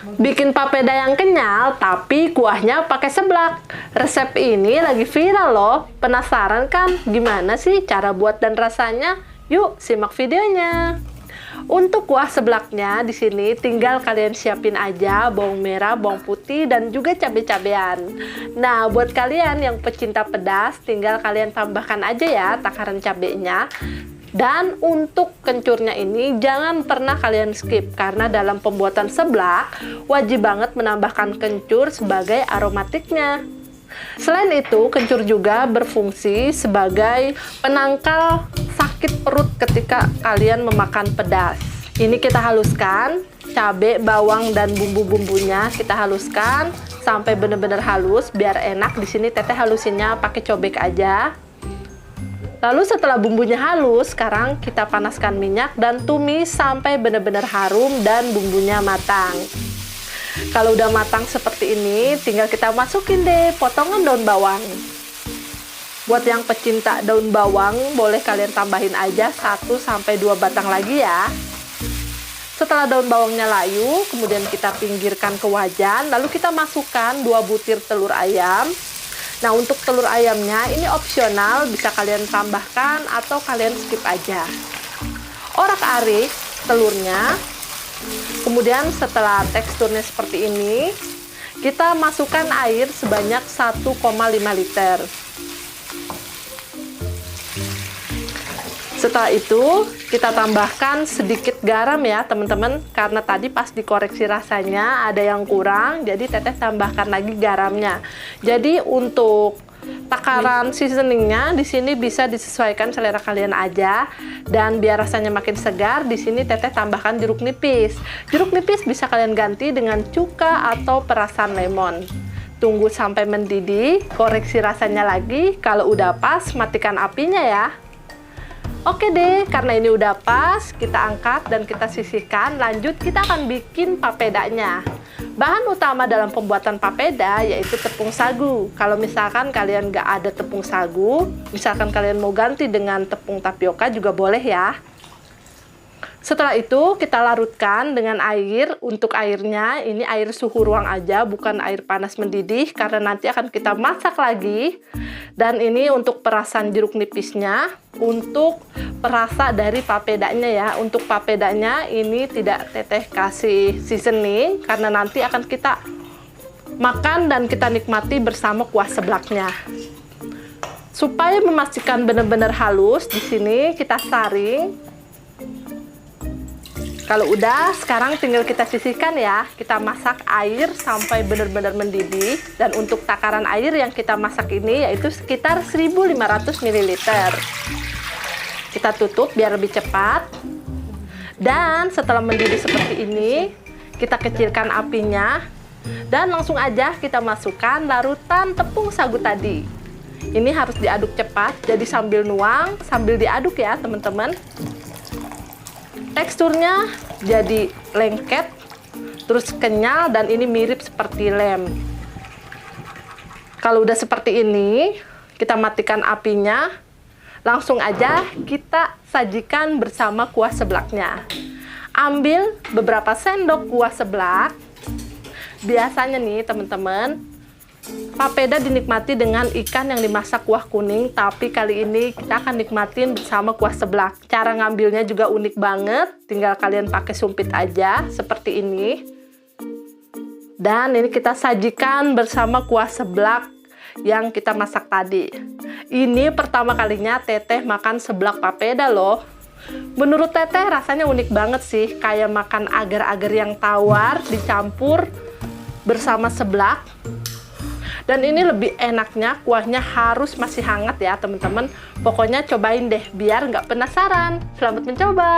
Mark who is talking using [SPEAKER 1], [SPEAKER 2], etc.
[SPEAKER 1] Bikin papeda yang kenyal, tapi kuahnya pakai seblak. Resep ini lagi viral loh. Penasaran kan gimana sih cara buat dan rasanya? Yuk, simak videonya. Untuk kuah seblaknya di sini tinggal kalian siapin aja bawang merah, bawang putih, dan juga cabai-cabean. Nah, buat kalian yang pecinta pedas, tinggal kalian tambahkan aja ya takaran cabenya. Dan untuk kencurnya ini jangan pernah kalian skip, karena dalam pembuatan seblak wajib banget menambahkan kencur sebagai aromatiknya. Selain itu, kencur juga berfungsi sebagai penangkal sakit perut ketika kalian memakan pedas. Ini kita haluskan, cabai, bawang, dan bumbu-bumbunya kita haluskan sampai benar-benar halus biar enak. Di sini teteh halusinnya pakai cobek aja. Lalu setelah bumbunya halus, sekarang kita panaskan minyak dan tumis sampai benar-benar harum dan bumbunya matang. Kalau udah matang seperti ini, tinggal kita masukin deh potongan daun bawang. Buat yang pecinta daun bawang, boleh kalian tambahin aja 1-2 batang lagi ya. Setelah daun bawangnya layu, kemudian kita pinggirkan ke wajan, lalu kita masukkan 2 butir telur ayam. Nah, untuk telur ayamnya ini opsional, bisa kalian tambahkan atau kalian skip aja. Orak-arik telurnya. Kemudian setelah teksturnya seperti ini, kita masukkan air sebanyak 1,5 liter. Setelah itu, kita tambahkan sedikit garam ya teman-teman, karena tadi pas dikoreksi rasanya ada yang kurang, jadi teteh tambahkan lagi garamnya. Jadi untuk takaran seasoningnya di sini bisa disesuaikan selera kalian aja, dan biar rasanya makin segar, di sini teteh tambahkan jeruk nipis. Jeruk nipis bisa kalian ganti dengan cuka atau perasan lemon. Tunggu sampai mendidih, koreksi rasanya lagi. Kalau udah pas, matikan apinya ya. Oke deh, karena ini udah pas, kita angkat dan kita sisihkan. Lanjut, kita akan bikin papedanya. Bahan utama dalam pembuatan papeda yaitu tepung sagu. Kalau misalkan kalian nggak ada tepung sagu, misalkan kalian mau ganti dengan tepung tapioka juga boleh ya. Setelah itu kita larutkan dengan air. Untuk airnya ini air suhu ruang aja, bukan air panas mendidih, karena nanti akan kita masak lagi. Dan ini untuk perasan jeruk nipisnya, untuk perasa dari papedanya ya. Untuk papedanya ini tidak teteh kasih seasoning, karena nanti akan kita makan dan kita nikmati bersama kuah seblaknya. Supaya memastikan benar-benar halus, di sini kita saring. Kalau udah, sekarang tinggal kita sisihkan ya. Kita masak air sampai benar-benar mendidih. Dan untuk takaran air yang kita masak ini yaitu sekitar 1.500 ml. Kita tutup biar lebih cepat. Dan setelah mendidih seperti ini, kita kecilkan apinya. Dan langsung aja kita masukkan larutan tepung sagu tadi. Ini harus diaduk cepat, jadi sambil nuang, sambil diaduk ya teman-teman. Teksturnya jadi lengket, terus kenyal, dan ini mirip seperti lem. Kalau udah seperti ini, kita matikan apinya. Langsung aja kita sajikan bersama kuah seblaknya. Ambil beberapa sendok kuah seblak. Biasanya nih teman-teman, papeda dinikmati dengan ikan yang dimasak kuah kuning, tapi kali ini kita akan nikmatin bersama kuah seblak. Cara ngambilnya juga unik banget, tinggal kalian pakai sumpit aja seperti ini. Dan ini kita sajikan bersama kuah seblak yang kita masak tadi. Ini pertama kalinya teteh makan seblak papeda loh. Menurut teteh rasanya unik banget sih, kayak makan agar-agar yang tawar dicampur bersama seblak. Dan ini lebih enaknya kuahnya harus masih hangat ya teman-teman. Pokoknya cobain deh biar nggak penasaran. Selamat mencoba.